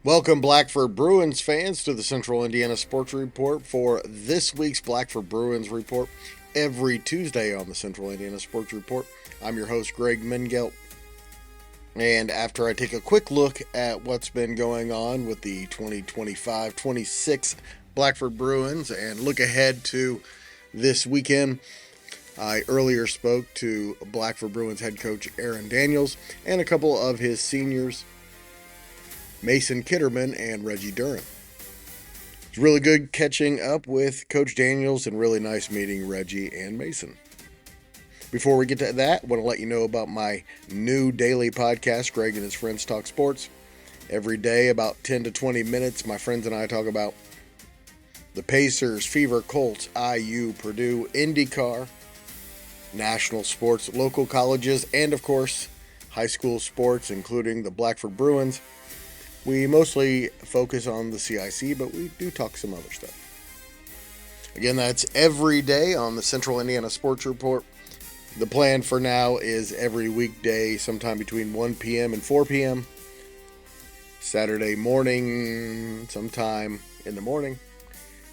Welcome, Blackford Bruins fans, to the Central Indiana Sports Report for this week's Blackford Bruins Report. Every Tuesday on the Central Indiana Sports Report, I'm your host, Greg Mengelt. And after I take a quick look at what's been going on with the 2025-26 Blackford Bruins and look ahead to this weekend, I earlier spoke to Blackford Bruins head coach Aaron Daniels and a couple of his seniors, Mason Kitterman and Reggie Duren. It's really good catching up with Coach Daniels and really nice meeting Reggie and Mason. Before we get to that, I want to let you know about my new daily podcast, Greg and His Friends Talk Sports. Every day, about 10 to 20 minutes, my friends and I talk about the Pacers, Fever, Colts, IU, Purdue, IndyCar, national sports, local colleges, and of course, high school sports, including the Blackford Bruins. We mostly focus on the CIC, but we do talk some other stuff. Again, that's every day on the Central Indiana Sports Report. The plan for now is every weekday, sometime between 1 p.m. and 4 p.m. Saturday morning, sometime in the morning.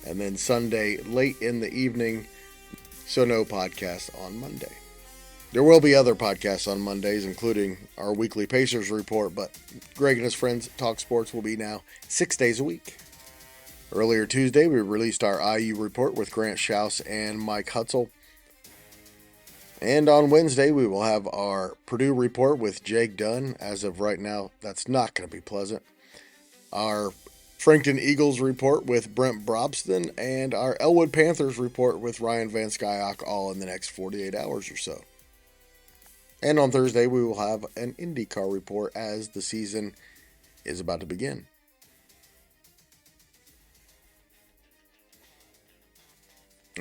And then Sunday, late in the evening. So no podcast on Monday. There will be other podcasts on Mondays, including our weekly Pacers report, but Greg and His Friends Talk Sports will be now 6 days a week. Earlier Tuesday, we released our IU report with Grant Schaus and Mike Hutzel. And on Wednesday, we will have our Purdue report with Jake Dunn. As of right now, that's not going to be pleasant. Our Frankton Eagles report with Brent Brobston, and our Elwood Panthers report with Ryan Van Skyok, all in the next 48 hours or so. And on Thursday, we will have an IndyCar report as the season is about to begin.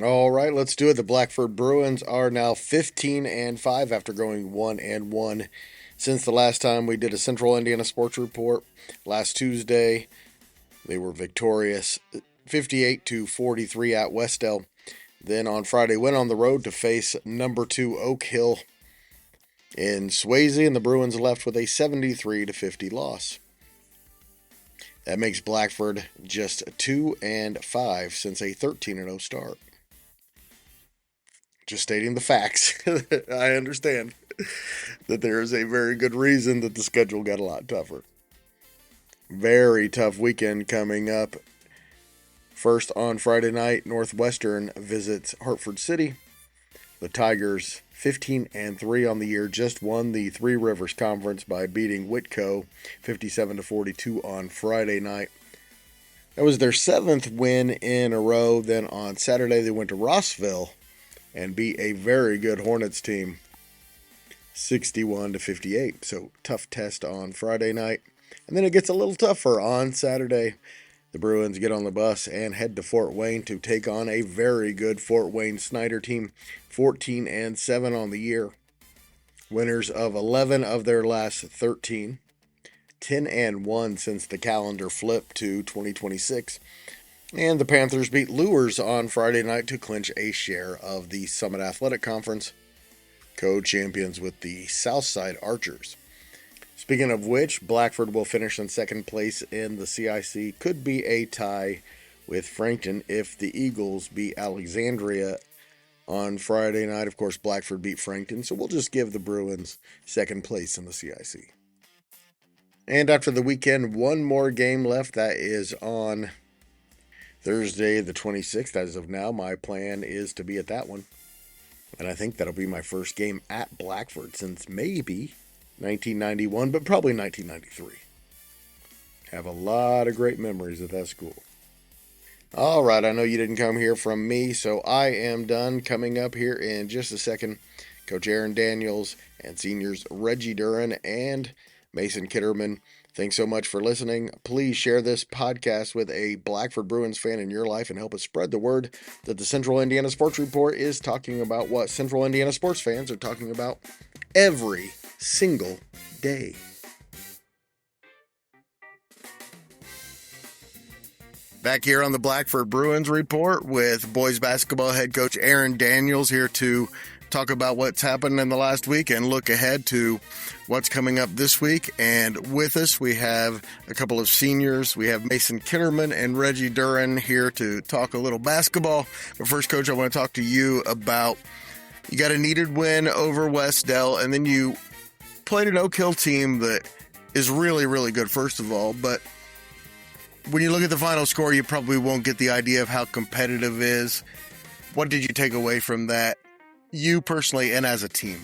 All right, let's do it. The Blackford Bruins are now 15-5 after going 1-1 since the last time we did a Central Indiana Sports Report last Tuesday. They were victorious 58-43 at Wes-Del. Then on Friday, went on the road to face number 2 Oak Hill in Swayze, and the Bruins left with a 73-50 loss. That makes Blackford just 2-5 since a 13-0 start. Just stating the facts. I understand that there is a very good reason that the schedule got a lot tougher. Very tough weekend coming up. First on Friday night, Northwestern visits Hartford City. The Tigers, 15-3 on the year, just won the Three Rivers Conference by beating Whitco 57-42 on Friday night. That was their 7th win in a row. Then on Saturday, they went to Rossville and beat a very good Hornets team 61-58. So tough test on Friday night. And then it gets a little tougher on Saturday. The Bruins get on the bus and head to Fort Wayne to take on a very good Fort Wayne Snider team, 14-7 on the year. Winners of 11 of their last 13. 10-1 since the calendar flipped to 2026. And the Panthers beat Lures on Friday night to clinch a share of the Summit Athletic Conference, co-champions with the Southside Archers. Speaking of which, Blackford will finish in second place in the CIC. Could be a tie with Frankton if the Eagles beat Alexandria on Friday night. Of course, Blackford beat Frankton, so we'll just give the Bruins second place in the CIC. And after the weekend, one more game left. That is on Thursday the 26th. As of now, my plan is to be at that one. And I think that'll be my first game at Blackford since maybe 1991, but probably 1993. Have a lot of great memories at that school. All right, I know you didn't come here from me, so I am done. Coming up here in just a second, Coach Aaron Daniels and seniors Reggie Duren and Mason Kitterman. Thanks so much for listening. Please share this podcast with a Blackford Bruins fan in your life and help us spread the word that the Central Indiana Sports Report is talking about what Central Indiana sports fans are talking about every single day. Back here on the Blackford Bruins Report with boys basketball head coach Aaron Daniels, here to talk about what's happened in the last week and look ahead to what's coming up this week. And with us, we have a couple of seniors. We have Mason Kitterman and Reggie Duren here to talk a little basketball. But first, Coach, I want to talk to you about, you got a needed win over Wes-Del, and then you played an Oak Hill team that is really, really good, first of all. But when you look at the final score, you probably won't get the idea of how competitive it is. What did you take away from that, you personally and as a team?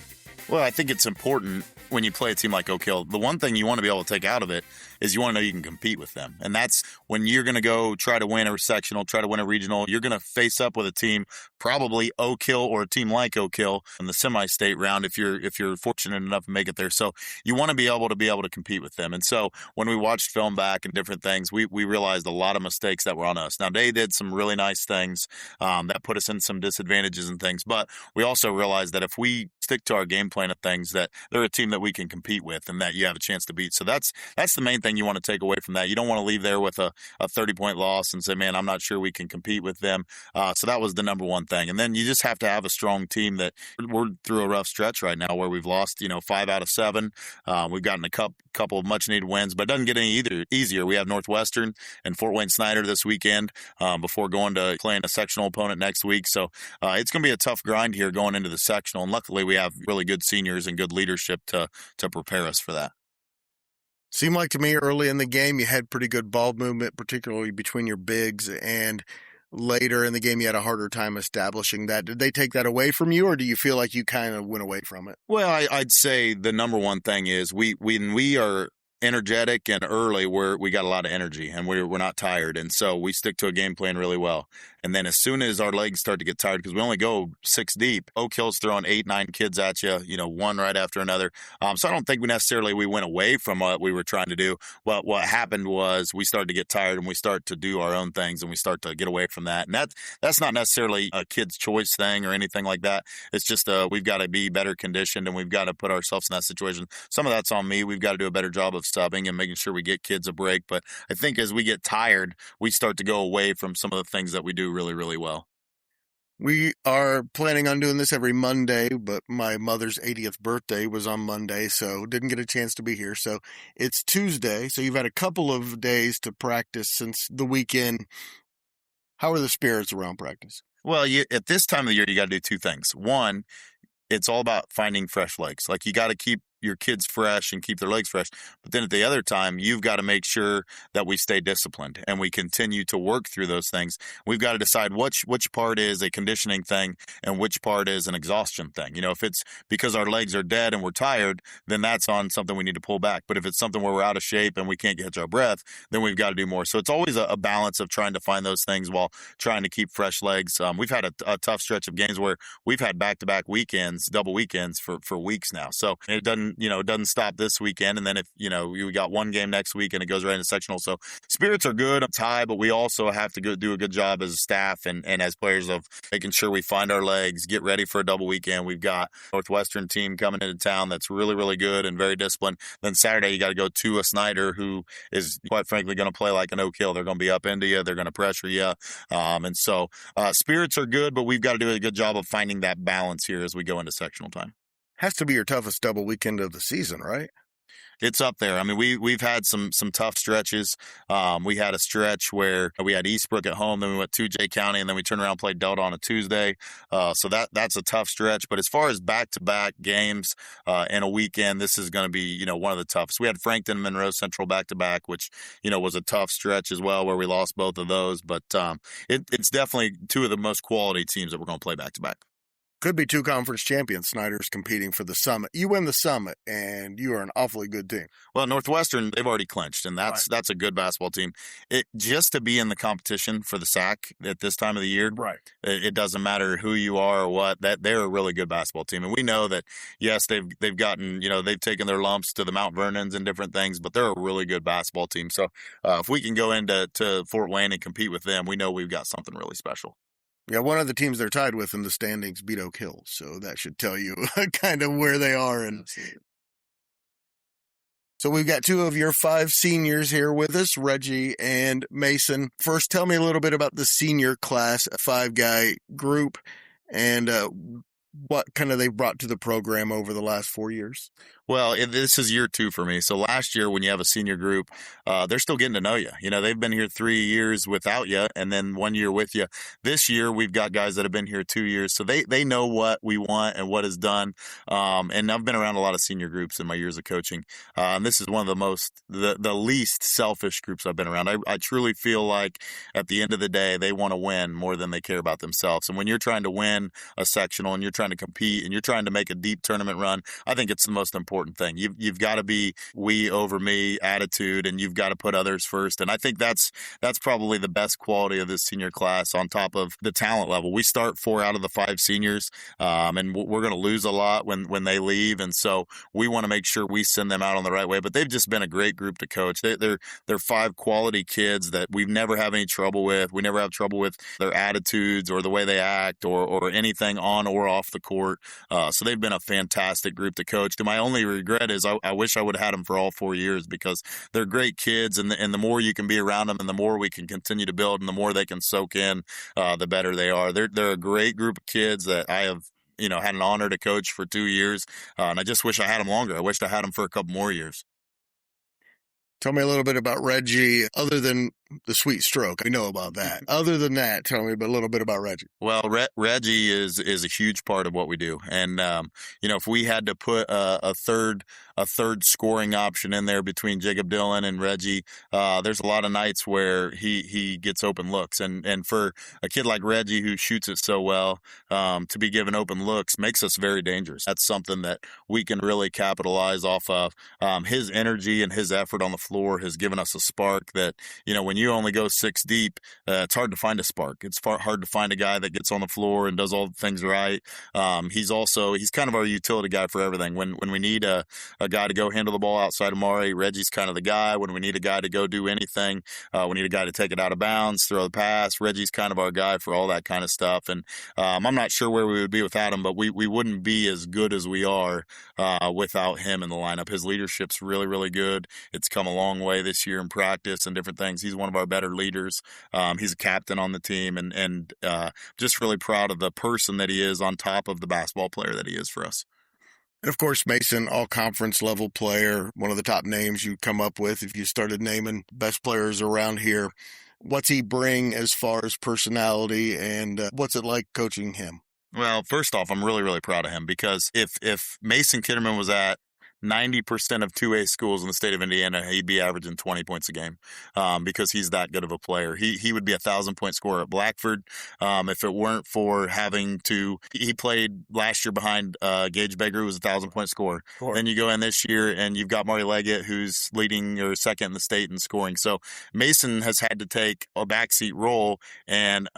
Well, I think it's important when you play a team like Oak Hill. The one thing you want to be able to take out of it is you want to know you can compete with them. And that's when you're going to go try to win a sectional, try to win a regional. You're going to face up with a team, probably Oak Hill or a team like Oak Hill in the semi-state round if you're fortunate enough to make it there. So you want to be able to compete with them. And so when we watched film back and different things, we realized a lot of mistakes that were on us. Now, they did some really nice things that put us in some disadvantages and things, but we also realized that if we stick to our game plan of things, that they're a team that we can compete with and that you have a chance to beat. So that's the main thing you want to take away from that. You don't want to leave there with a 30-point loss and say, man, I'm not sure we can compete with them. So that was the number one thing. And then you just have to have a strong team. That we're through a rough stretch right now where we've lost, 5 out of 7. We've gotten a couple of much needed wins, but it doesn't get any easier. We have Northwestern and Fort Wayne Snider this weekend before going to playing a sectional opponent next week. So it's going to be a tough grind here going into the sectional. And luckily we have really good seniors and good leadership to prepare us for that. Seemed like to me early in the game you had pretty good ball movement, particularly between your bigs, and later in the game you had a harder time establishing that. Did they take that away from you, or do you feel like you kind of went away from it? Well, I'd say the number one thing is when we are energetic and early, we got a lot of energy and we're not tired, and so we stick to a game plan really well. And then as soon as our legs start to get tired, because we only go 6 deep, Oak Hill's throwing 8-9 kids at you, one right after another. So I don't think we went away from what we were trying to do. But what happened was we started to get tired and we start to do our own things and we start to get away from that. And that's not necessarily a kid's choice thing or anything like that. It's just we've got to be better conditioned and we've got to put ourselves in that situation. Some of that's on me. We've got to do a better job of subbing and making sure we get kids a break. But I think as we get tired, we start to go away from some of the things that we do really, really well. We are planning on doing this every Monday, but my mother's 80th birthday was on Monday, so didn't get a chance to be here. So it's Tuesday, so you've had a couple of days to practice since the weekend. How are the spirits around practice? Well, at this time of the year, you got to do 2 things. One, it's all about finding fresh legs. Like, you got to keep your kids fresh and keep their legs fresh. But then at the other time, you've got to make sure that we stay disciplined and we continue to work through those things. We've got to decide which part is a conditioning thing and which part is an exhaustion thing. If it's because our legs are dead and we're tired, then that's on something we need to pull back. But if it's something where we're out of shape and we can't catch our breath, then we've got to do more. So it's always a balance of trying to find those things while trying to keep fresh legs. We've had a tough stretch of games where we've had back-to-back weekends, double weekends for weeks now. So it doesn't stop this weekend. And then if, we got one game next week and it goes right into sectional. So spirits are good. It's high, but we also have to do a good job as a staff and as players of making sure we find our legs, get ready for a double weekend. We've got Northwestern team coming into town that's really, really good and very disciplined. Then Saturday, you got to go to a Snider who is quite frankly going to play like an Oak Hill. They're going to be up into you. They're going to pressure you. And so spirits are good, but we've got to do a good job of finding that balance here as we go into sectional time. Has to be your toughest double weekend of the season, right? It's up there. I mean, we've had some tough stretches. We had a stretch where we had Eastbrook at home, then we went to Jay County, and then we turned around and played Delta on a Tuesday. So that's a tough stretch. But as far as back-to-back games in a weekend, this is going to be, one of the toughest. We had Frankton and Monroe Central back-to-back, which, was a tough stretch as well, where we lost both of those. But it's definitely 2 of the most quality teams that we're going to play back-to-back. Could be 2 conference champions. Snider's competing for the Summit. You win the Summit, and you are an awfully good team. Well, Northwestern, they've already clinched, and that's a good basketball team. Just to be in the competition for the SAC at this time of the year, right? It doesn't matter who you are or what. That they're a really good basketball team, and we know that. Yes, they've gotten they've taken their lumps to the Mount Vernons and different things, but they're a really good basketball team. So if we can go into Fort Wayne and compete with them, we know we've got something really special. Yeah, one of the teams they're tied with in the standings beat Oak Hill, so that should tell you kind of where they are. And so we've got 2 of your 5 seniors here with us, Reggie and Mason. First, tell me a little bit about the senior class, a 5-guy group, and what kind of they've brought to the program over the last 4 years? Well, this is year 2 for me. So last year, when you have a senior group, they're still getting to know you. They've been here 3 years without you, and then 1 year with you. This year, we've got guys that have been here 2 years, so they know what we want and what is done. And I've been around a lot of senior groups in my years of coaching. And this is one of the least selfish groups I've been around. I truly feel like at the end of the day, they want to win more than they care about themselves. And when you're trying to win a sectional and you're trying to compete and you're trying to make a deep tournament run, I think it's the most important thing. You've got to be we over me attitude, and you've got to put others first. And I think that's probably the best quality of this senior class on top of the talent level. We start 4 out of the 5 seniors, and we're going to lose a lot when they leave. And so we want to make sure we send them out on the right way. But they've just been a great group to coach. They're 5 quality kids that we've never have any trouble with. We never have trouble with their attitudes or the way they act or anything on or off the court. So they've been a fantastic group to coach. To my only regret is I wish I would have had them for all 4 years, because they're great kids, and the more you can be around them and the more we can continue to build and the more they can soak in, the better they are. They're a great group of kids that I have had an honor to coach for 2 years, and I just wish I had them longer. I wished I had them for a couple more years. Tell me a little bit about Reggie, other than the sweet stroke. I know about that. Other than that, tell me a little bit about Reggie. Well, Reggie is a huge part of what we do. And, if we had to put a third scoring option in there between Jacob Dillon and Reggie, there's a lot of nights where he gets open looks. And for a kid like Reggie who shoots it so well, to be given open looks makes us very dangerous. That's something that we can really capitalize off of. His energy and his effort on the floor has given us a spark that, when you only go 6 deep, it's hard to find a spark. It's hard to find a guy that gets on the floor and does all the things right. He's kind of our utility guy for everything. When we need a guy to go handle the ball outside of Mari, Reggie's kind of the guy. When we need a guy to go do anything, we need a guy to take it out of bounds, throw the pass, Reggie's kind of our guy for all that kind of stuff. And I'm not sure where we would be without him, but we wouldn't be as good as we are without him in the lineup. His leadership's really, really good. It's come a long way this year in practice and different things. He's one of our better leaders. He's a captain on the team, and just really proud of the person that he is on top of the basketball player that he is for us. And of course, Mason, all-conference level player, one of the top names you come up with if you started naming best players around here. What's he bring as far as personality, and what's it like coaching him? Well, first off, I'm really, really proud of him, because if Mason Kitterman was at 90% of 2A schools in the state of Indiana, he'd be averaging 20 points a game, because he's that good of a player. He would be 1,000-point scorer at Blackford if it weren't for having to. He played last year behind Gage Baker, who was 1,000-point scorer. Sure. Then you go in this year and you've got Mari Leggett, who's leading or second in the state in scoring. So Mason has had to take a backseat role, and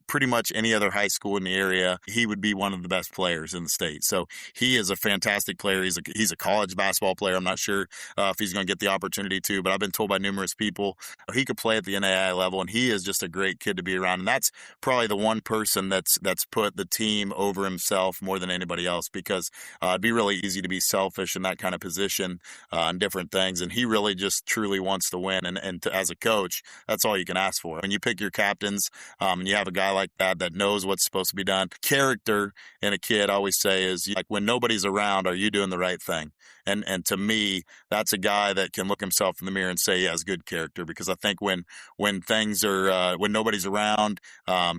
pretty much any other high school in the area, he would be one of the best players in the state. So he is a fantastic player. He's a college basketball player. I'm not sure if he's going to get the opportunity to, but I've been told by numerous people he could play at the NAIA level, and he is just a great kid to be around. And that's probably the one person that's put the team over himself more than anybody else, because it'd be really easy to be selfish in that kind of position and different things. And he really just truly wants to win. And as a coach, that's all you can ask for. When you pick your captains and you have a guy like that knows what's supposed to be done, character in a kid, I always say, is like, when nobody's around, are you doing the right thing? And to me, that's a guy that can look himself in the mirror and say he has good character, because I think when things are when nobody's around,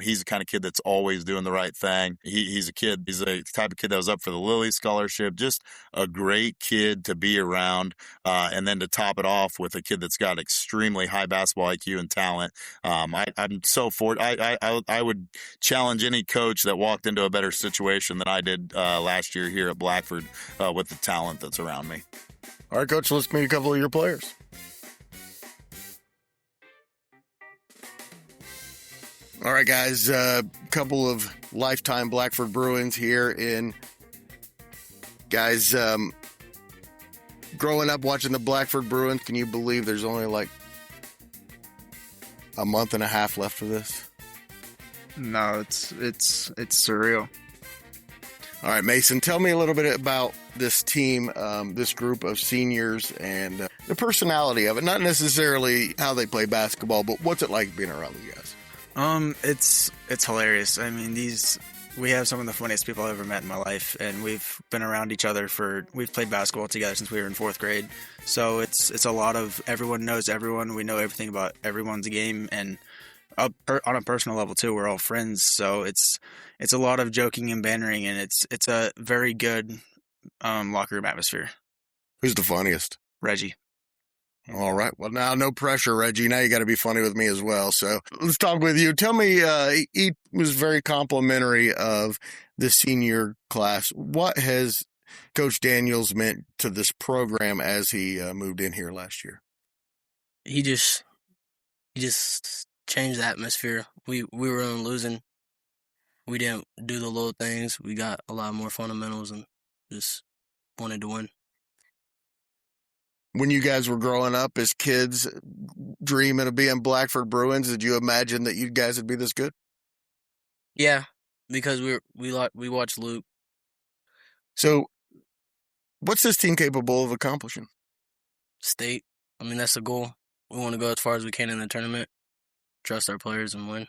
he's the kind of kid that's always doing the right thing. He's a type of kid that was up for the Lilly Scholarship, just a great kid to be around, and then to top it off with a kid that's got extremely high basketball IQ and talent. I'm so fortunate. I would challenge any coach that walked into a better situation than I did last year here at Blackford with the talent that's around me. All right, Coach, let's meet a couple of your players. All right, guys, a couple of lifetime Blackford Bruins here in. Guys, growing up watching the Blackford Bruins, can you believe there's only like a month and a half left for this? No, it's surreal. All right, Mason, tell me a little bit about this team, this group of seniors, and the personality of it. Not necessarily how they play basketball, but what's it like being around these guys? It's hilarious. I mean, these we have some of the funniest people I've ever met in my life, and we've been around each other we've played basketball together since we were in 4th grade. So it's a lot of everyone knows everyone. We know everything about everyone's game, and on a personal level too. We're all friends, so it's a lot of joking and bantering, and it's a very good locker room atmosphere. Who's the funniest? Reggie. All right. Well, now no pressure, Reggie. Now you got to be funny with me as well. So let's talk with you. Tell me, he was very complimentary of the senior class. What has Coach Daniels meant to this program as he moved in here last year? He just changed the atmosphere. We were losing. We didn't do the little things. We got a lot more fundamentals and just wanted to win. When you guys were growing up as kids, dreaming of being Blackford Bruins, did you imagine that you guys would be this good? Yeah, because we watched Luke. So, what's this team capable of accomplishing? State. I mean, that's the goal. We want to go as far as we can in the tournament, trust our players, and win.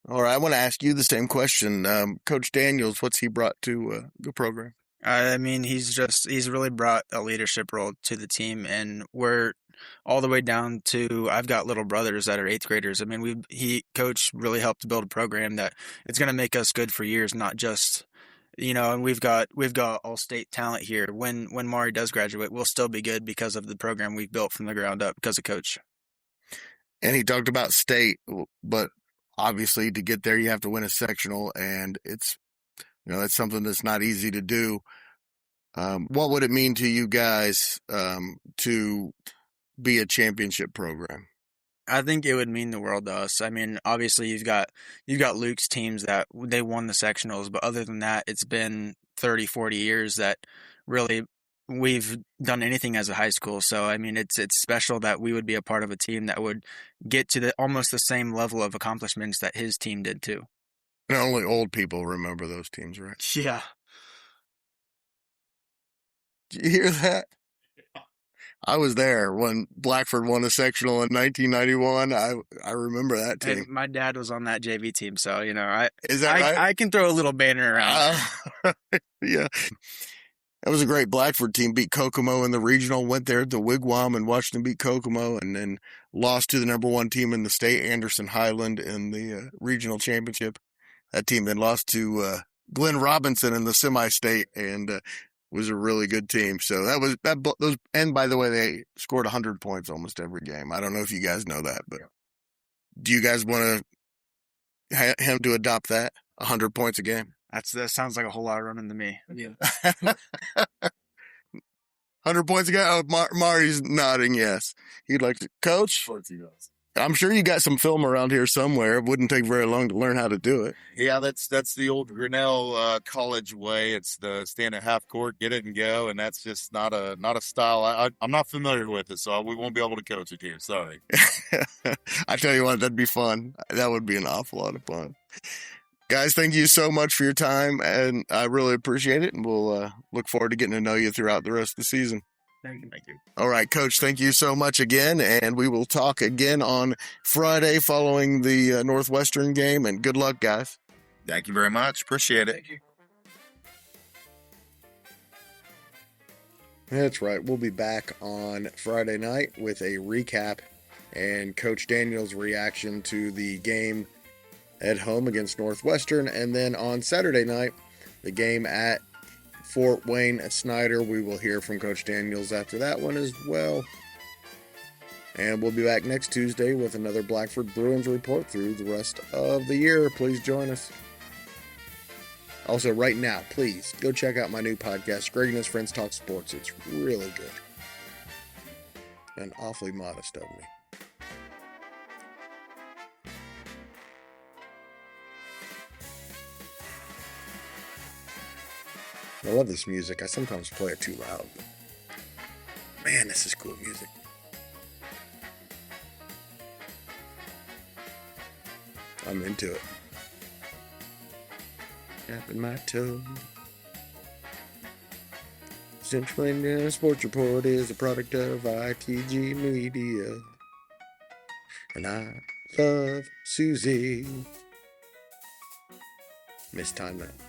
All right, I want to ask you the same question. Coach Daniels, what's he brought to the program? I mean, he's really brought a leadership role to the team, and we're all the way down to, I've got little brothers that are 8th graders. I mean, Coach really helped build a program that it's going to make us good for years, not just, and we've got all state talent here. When Mari does graduate, we'll still be good because of the program we've built from the ground up because of Coach. And he talked about state, but obviously to get there, you have to win a sectional, and it's something that's not easy to do. What would it mean to you guys to be a championship program? I think it would mean the world to us. I mean, obviously you've got Luke's teams that they won the sectionals, but other than that, it's been 30, 40 years that really we've done anything as a high school. So, I mean, it's special that we would be a part of a team that would get to almost the same level of accomplishments that his team did too. And only old people remember those teams, right? Yeah. Did you hear that? I was there when Blackford won a sectional in 1991. I remember that team. Hey, my dad was on that JV team, so right? I can throw a little banner around. Yeah, that was a great Blackford team. Beat Kokomo in the regional. Went there at the Wigwam and watched them beat Kokomo, and then lost to the number 1 team in the state, Anderson Highland, in the regional championship. That team then lost to Glenn Robinson in the semi-state, and was a really good team. So those. And by the way, they scored 100 points almost every game. I don't know if you guys know that, but do you guys want him to adopt that 100 points a game? That sounds like a whole lot of running to me. Yeah. 100 points a game. Oh, Mari's nodding yes. He'd like to coach. Of course he does. I'm sure you got some film around here somewhere. It wouldn't take very long to learn how to do it. Yeah, that's the old Grinnell college way. It's the stand at half court, get it and go, and that's just not a style I'm not familiar with it, so we won't be able to coach it here. Sorry. I tell you what, that'd be fun. That would be an awful lot of fun. Guys, thank you so much for your time, and I really appreciate it, and we'll look forward to getting to know you throughout the rest of the season. Thank you. All right, Coach, thank you so much again, and we will talk again on Friday following the Northwestern game, and good luck, guys. Thank you very much. Appreciate it. Thank you. That's right. We'll be back on Friday night with a recap and Coach Daniels' reaction to the game at home against Northwestern, and then on Saturday night, the game at Fort Wayne Snider. We will hear from Coach Daniels after that one as well. And we'll be back next Tuesday with another Blackford Bruins report through the rest of the year. Please join us. Also, right now, please go check out my new podcast, Greg and His Friends Talk Sports. It's really good. And awfully modest of me. I love this music. I sometimes play it too loud. But man, this is cool music. I'm into it. Tapping my toe. Central Indiana Sports Report is a product of ITG Media. And I love Susie. Miss time now.